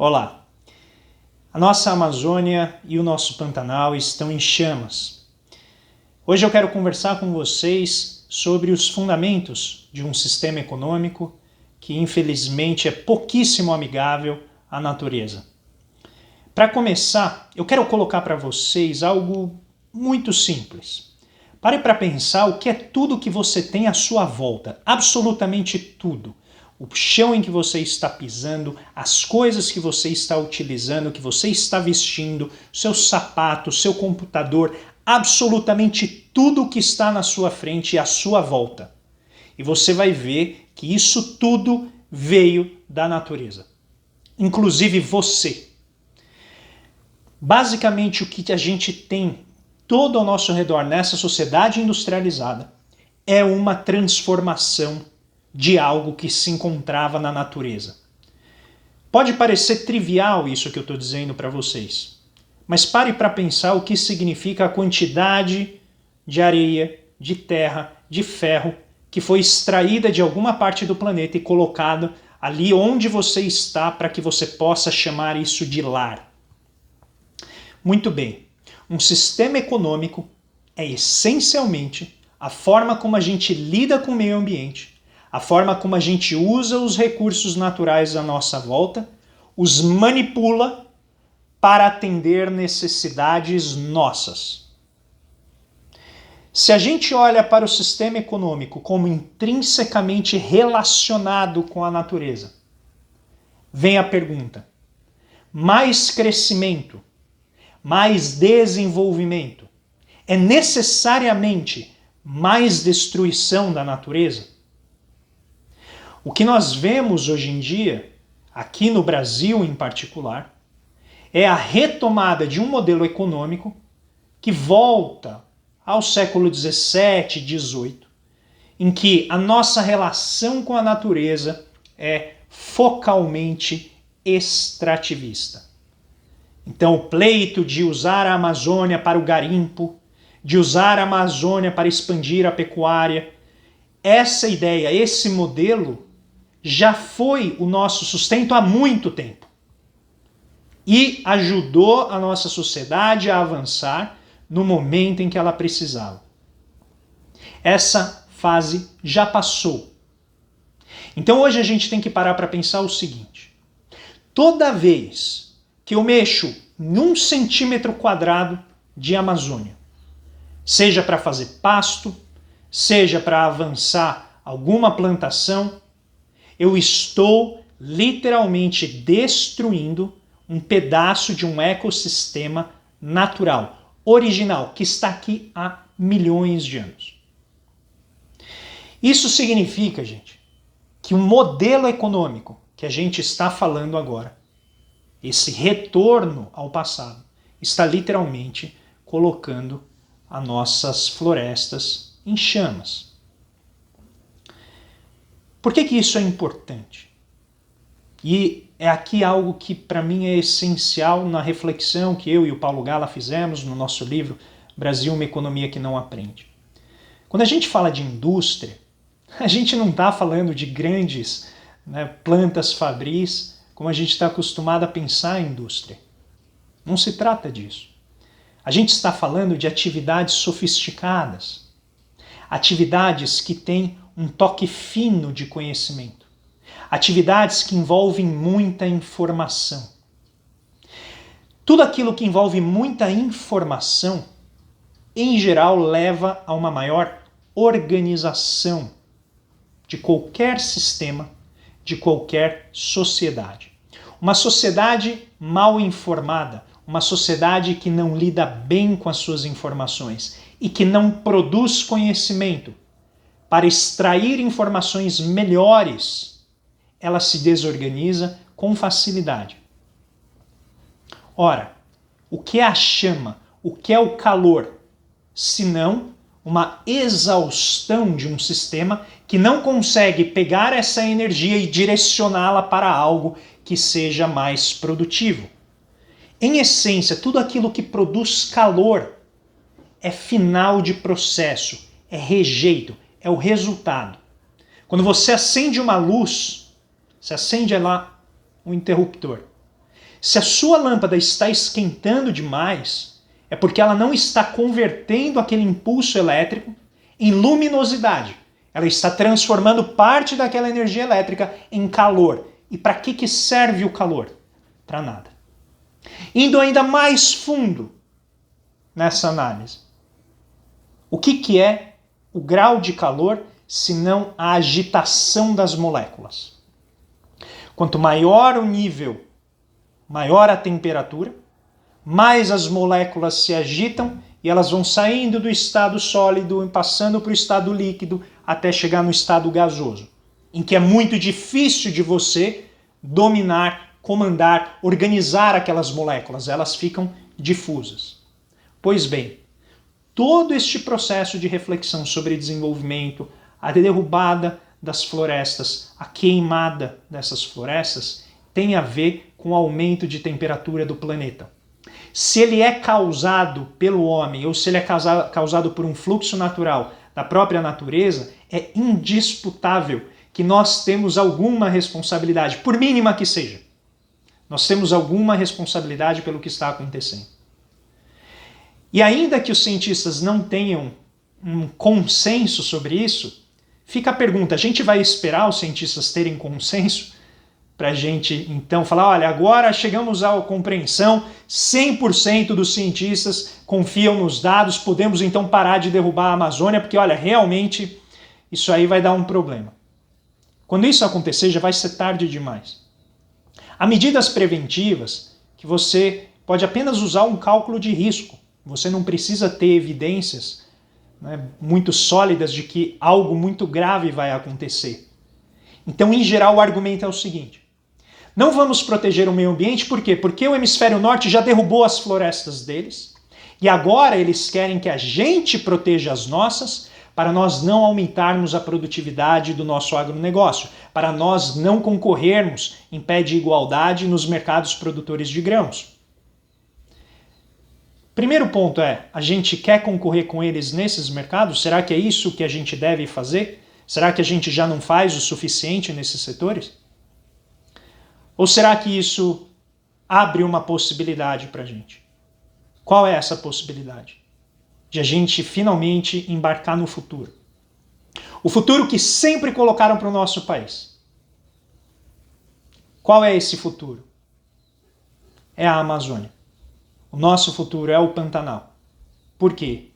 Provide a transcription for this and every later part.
Olá! A nossa Amazônia e o nosso Pantanal estão em chamas. Hoje eu quero conversar com vocês sobre os fundamentos de um sistema econômico que infelizmente é pouquíssimo amigável à natureza. Para começar, eu quero colocar para vocês algo muito simples. Pare para pensar o que é tudo que você tem à sua volta, absolutamente tudo. O chão em que você está pisando, as coisas que você está utilizando, que você está vestindo, seus sapatos, seu computador, absolutamente tudo que está na sua frente e à sua volta. E você vai ver que isso tudo veio da natureza. Inclusive você. Basicamente o que a gente tem todo ao nosso redor nessa sociedade industrializada é uma transformação de algo que se encontrava na natureza. Pode parecer trivial isso que eu estou dizendo para vocês, mas pare para pensar o que significa a quantidade de areia, de terra, de ferro que foi extraída de alguma parte do planeta e colocada ali onde você está para que você possa chamar isso de lar. Muito bem, um sistema econômico é essencialmente a forma como a gente lida com o meio ambiente, a forma como a gente usa os recursos naturais à nossa volta, os manipula para atender necessidades nossas. Se a gente olha para o sistema econômico como intrinsecamente relacionado com a natureza, vem a pergunta: mais crescimento, mais desenvolvimento é necessariamente mais destruição da natureza? O que nós vemos hoje em dia, aqui no Brasil em particular, é a retomada de um modelo econômico que volta ao século XVII, XVIII, em que a nossa relação com a natureza é focalmente extrativista. Então o pleito de usar a Amazônia para o garimpo, de usar a Amazônia para expandir a pecuária, essa ideia, esse modelo já foi o nosso sustento há muito tempo e ajudou a nossa sociedade a avançar no momento em que ela precisava. Essa fase já passou. Então hoje a gente tem que parar para pensar o seguinte: toda vez que eu mexo num centímetro quadrado de Amazônia, seja para fazer pasto, seja para avançar alguma plantação, eu estou literalmente destruindo um pedaço de um ecossistema natural, original, que está aqui há milhões de anos. Isso significa, gente, que o modelo econômico que a gente está falando agora, esse retorno ao passado, está literalmente colocando as nossas florestas em chamas. Por que isso é importante? E é aqui algo que para mim é essencial na reflexão que eu e o Paulo Gala fizemos no nosso livro Brasil, uma economia que não aprende. Quando a gente fala de indústria, a gente não está falando de grandes plantas fabris como a gente está acostumado a pensar em indústria. Não se trata disso. A gente está falando de atividades sofisticadas, atividades que têm um toque fino de conhecimento, atividades que envolvem muita informação. Tudo aquilo que envolve muita informação, em geral, leva a uma maior organização de qualquer sistema, de qualquer sociedade. Uma sociedade mal informada, uma sociedade que não lida bem com as suas informações e que não produz conhecimento para extrair informações melhores, ela se desorganiza com facilidade. Ora, o que é a chama? O que é o calor? Senão uma exaustão de um sistema que não consegue pegar essa energia e direcioná-la para algo que seja mais produtivo. Em essência, tudo aquilo que produz calor é final de processo, é rejeito, é o resultado. Quando você acende uma luz, você acende lá um interruptor. Se a sua lâmpada está esquentando demais, é porque ela não está convertendo aquele impulso elétrico em luminosidade. Ela está transformando parte daquela energia elétrica em calor. E para que serve o calor? Para nada. Indo ainda mais fundo nessa análise. O que é o grau de calor, senão a agitação das moléculas? Quanto maior o nível, maior a temperatura, mais as moléculas se agitam e elas vão saindo do estado sólido e passando para o estado líquido até chegar no estado gasoso, em que é muito difícil de você dominar, comandar, organizar aquelas moléculas, elas ficam difusas. Pois bem, todo este processo de reflexão sobre desenvolvimento, a derrubada das florestas, a queimada dessas florestas, tem a ver com o aumento de temperatura do planeta. Se ele é causado pelo homem ou se ele é causado por um fluxo natural da própria natureza, é indisputável que nós temos alguma responsabilidade, por mínima que seja. Nós temos alguma responsabilidade pelo que está acontecendo. E ainda que os cientistas não tenham um consenso sobre isso, fica a pergunta, a gente vai esperar os cientistas terem consenso para a gente então falar, olha, agora chegamos à compreensão, 100% dos cientistas confiam nos dados, podemos então parar de derrubar a Amazônia, porque olha, realmente isso aí vai dar um problema. Quando isso acontecer, já vai ser tarde demais. Há medidas preventivas que você pode apenas usar um cálculo de risco. Você não precisa ter evidências, né, muito sólidas de que algo muito grave vai acontecer. Então, em geral, o argumento é o seguinte. Não vamos proteger o meio ambiente, por quê? Porque o hemisfério norte já derrubou as florestas deles e agora eles querem que a gente proteja as nossas para nós não aumentarmos a produtividade do nosso agronegócio, para nós não concorrermos em pé de igualdade nos mercados produtores de grãos. Primeiro ponto é, a gente quer concorrer com eles nesses mercados? Será que é isso que a gente deve fazer? Será que a gente já não faz o suficiente nesses setores? Ou será que isso abre uma possibilidade para a gente? Qual é essa possibilidade? De a gente finalmente embarcar no futuro. O futuro que sempre colocaram para o nosso país. Qual é esse futuro? É a Amazônia. O nosso futuro é o Pantanal. Por quê?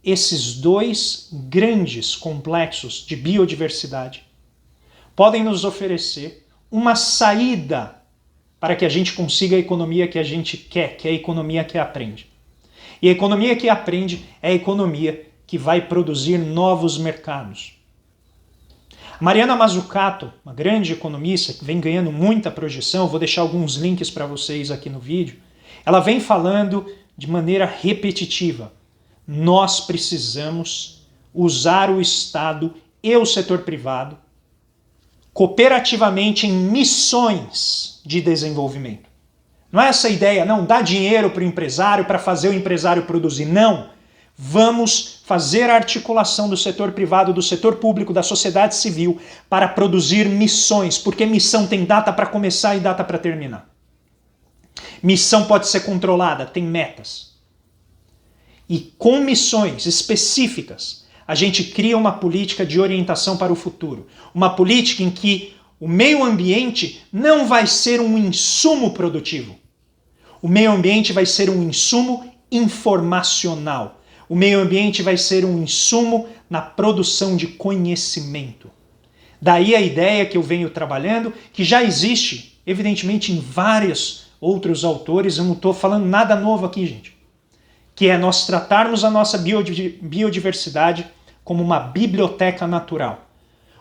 Esses dois grandes complexos de biodiversidade podem nos oferecer uma saída para que a gente consiga a economia que a gente quer, que é a economia que aprende. E a economia que aprende é a economia que vai produzir novos mercados. Mariana Mazzucato, uma grande economista que vem ganhando muita projeção, vou deixar alguns links para vocês aqui no vídeo, ela vem falando de maneira repetitiva. Nós precisamos usar o Estado e o setor privado cooperativamente em missões de desenvolvimento. Não é essa ideia, não, dá dinheiro para o empresário para fazer o empresário produzir. Não. Vamos fazer a articulação do setor privado, do setor público, da sociedade civil para produzir missões, porque missão tem data para começar e data para terminar. Missão pode ser controlada, tem metas. E com missões específicas, a gente cria uma política de orientação para o futuro. Uma política em que o meio ambiente não vai ser um insumo produtivo. O meio ambiente vai ser um insumo informacional. O meio ambiente vai ser um insumo na produção de conhecimento. Daí a ideia que eu venho trabalhando, que já existe, evidentemente, em vários outros autores, eu não estou falando nada novo aqui, gente, que é nós tratarmos a nossa biodiversidade como uma biblioteca natural,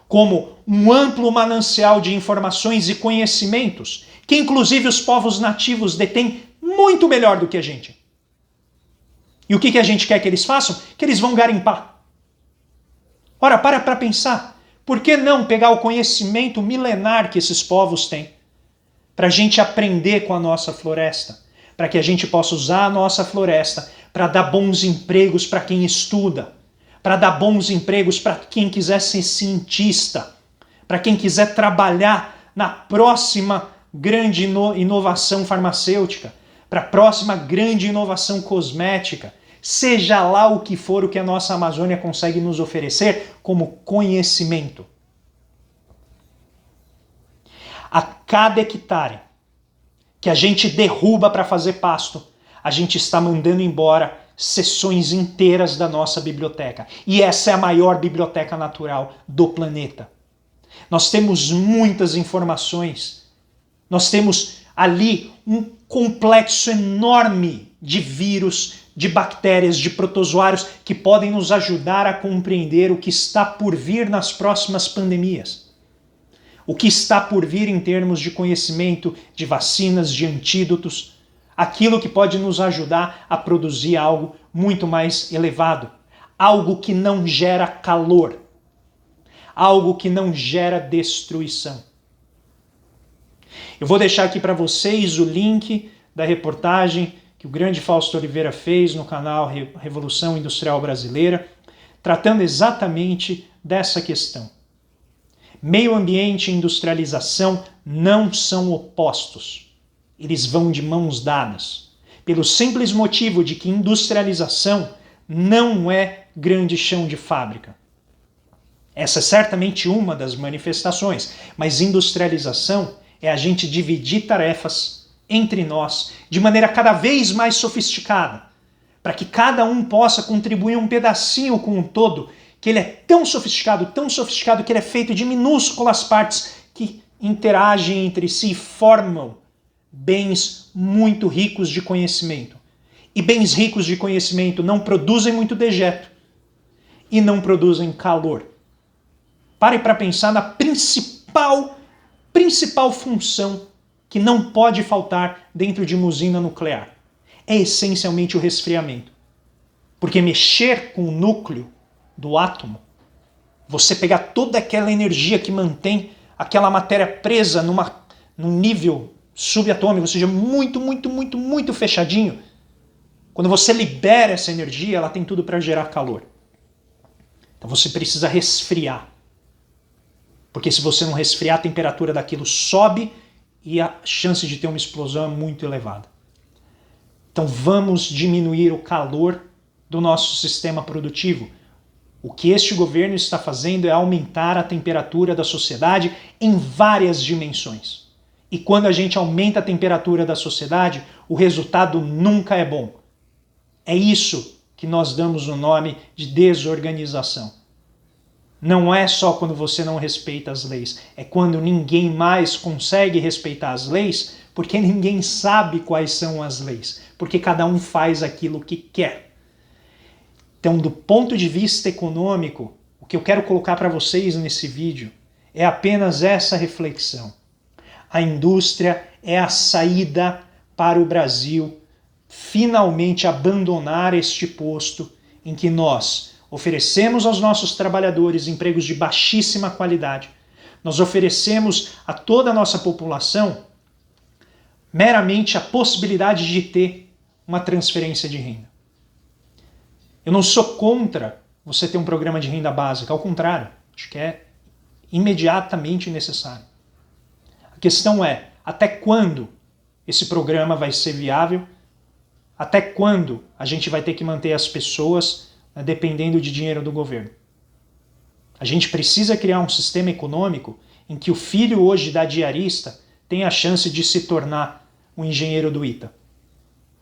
como um amplo manancial de informações e conhecimentos, que inclusive os povos nativos detêm muito melhor do que a gente. E o que a gente quer que eles façam? Que eles vão garimpar. Ora, para pensar, por que não pegar o conhecimento milenar que esses povos têm, para a gente aprender com a nossa floresta, para que a gente possa usar a nossa floresta para dar bons empregos para quem estuda, para dar bons empregos para quem quiser ser cientista, para quem quiser trabalhar na próxima grande inovação farmacêutica, para a próxima grande inovação cosmética, seja lá o que for o que a nossa Amazônia consegue nos oferecer como conhecimento. A cada hectare que a gente derruba para fazer pasto, a gente está mandando embora seções inteiras da nossa biblioteca. E essa é a maior biblioteca natural do planeta. Nós temos muitas informações. Nós temos ali um complexo enorme de vírus, de bactérias, de protozoários que podem nos ajudar a compreender o que está por vir nas próximas pandemias. O que está por vir em termos de conhecimento de vacinas, de antídotos, aquilo que pode nos ajudar a produzir algo muito mais elevado, algo que não gera calor, algo que não gera destruição. Eu vou deixar aqui para vocês o link da reportagem que o grande Fausto Oliveira fez no canal Revolução Industrial Brasileira, tratando exatamente dessa questão. Meio ambiente e industrialização não são opostos. Eles vão de mãos dadas. Pelo simples motivo de que industrialização não é grande chão de fábrica. Essa é certamente uma das manifestações, mas industrialização é a gente dividir tarefas entre nós de maneira cada vez mais sofisticada, para que cada um possa contribuir um pedacinho com o todo, que ele é tão sofisticado que ele é feito de minúsculas partes que interagem entre si e formam bens muito ricos de conhecimento. E bens ricos de conhecimento não produzem muito dejeto e não produzem calor. Pare para pensar na principal função que não pode faltar dentro de uma usina nuclear. É essencialmente o resfriamento. Porque mexer com o núcleo do átomo, você pegar toda aquela energia que mantém aquela matéria presa num nível subatômico, ou seja, muito fechadinho, quando você libera essa energia, ela tem tudo para gerar calor. Então você precisa resfriar. Porque se você não resfriar, a temperatura daquilo sobe e a chance de ter uma explosão é muito elevada. Então vamos diminuir o calor do nosso sistema produtivo. O que este governo está fazendo é aumentar a temperatura da sociedade em várias dimensões. E quando a gente aumenta a temperatura da sociedade, o resultado nunca é bom. É isso que nós damos o nome de desorganização. Não é só quando você não respeita as leis, é quando ninguém mais consegue respeitar as leis, porque ninguém sabe quais são as leis, porque cada um faz aquilo que quer. Então, do ponto de vista econômico, o que eu quero colocar para vocês nesse vídeo é apenas essa reflexão. A indústria é a saída para o Brasil finalmente abandonar este posto em que nós oferecemos aos nossos trabalhadores empregos de baixíssima qualidade. Nós oferecemos a toda a nossa população meramente a possibilidade de ter uma transferência de renda. Eu não sou contra você ter um programa de renda básica, ao contrário, acho que é imediatamente necessário. A questão é, até quando esse programa vai ser viável? Até quando a gente vai ter que manter as pessoas dependendo de dinheiro do governo? A gente precisa criar um sistema econômico em que o filho hoje da diarista tenha a chance de se tornar um engenheiro do ITA.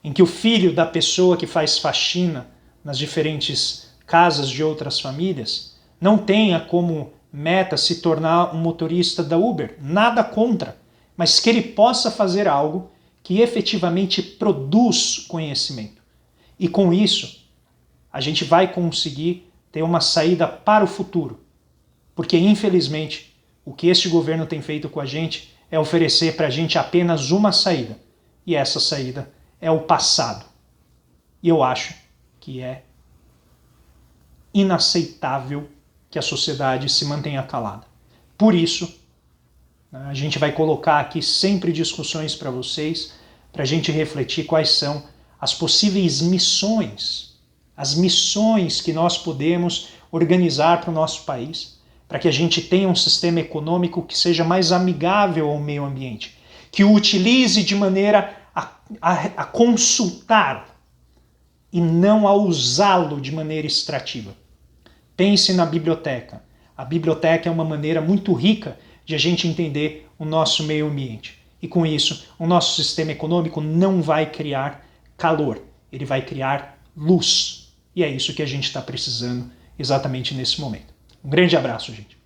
Em que o filho da pessoa que faz faxina nas diferentes casas de outras famílias não tenha como meta se tornar um motorista da Uber. Nada contra, mas que ele possa fazer algo que efetivamente produz conhecimento. E com isso, a gente vai conseguir ter uma saída para o futuro. Porque, infelizmente, o que este governo tem feito com a gente é oferecer para a gente apenas uma saída. E essa saída é o passado. E eu acho que é inaceitável que a sociedade se mantenha calada. Por isso, a gente vai colocar aqui sempre discussões para vocês, para a gente refletir quais são as possíveis missões, as missões que nós podemos organizar para o nosso país, para que a gente tenha um sistema econômico que seja mais amigável ao meio ambiente, que o utilize de maneira a consultar e não a usá-lo de maneira extrativa. Pense na biblioteca. A biblioteca é uma maneira muito rica de a gente entender o nosso meio ambiente. E com isso, o nosso sistema econômico não vai criar calor, ele vai criar luz. E é isso que a gente está precisando exatamente nesse momento. Um grande abraço, gente.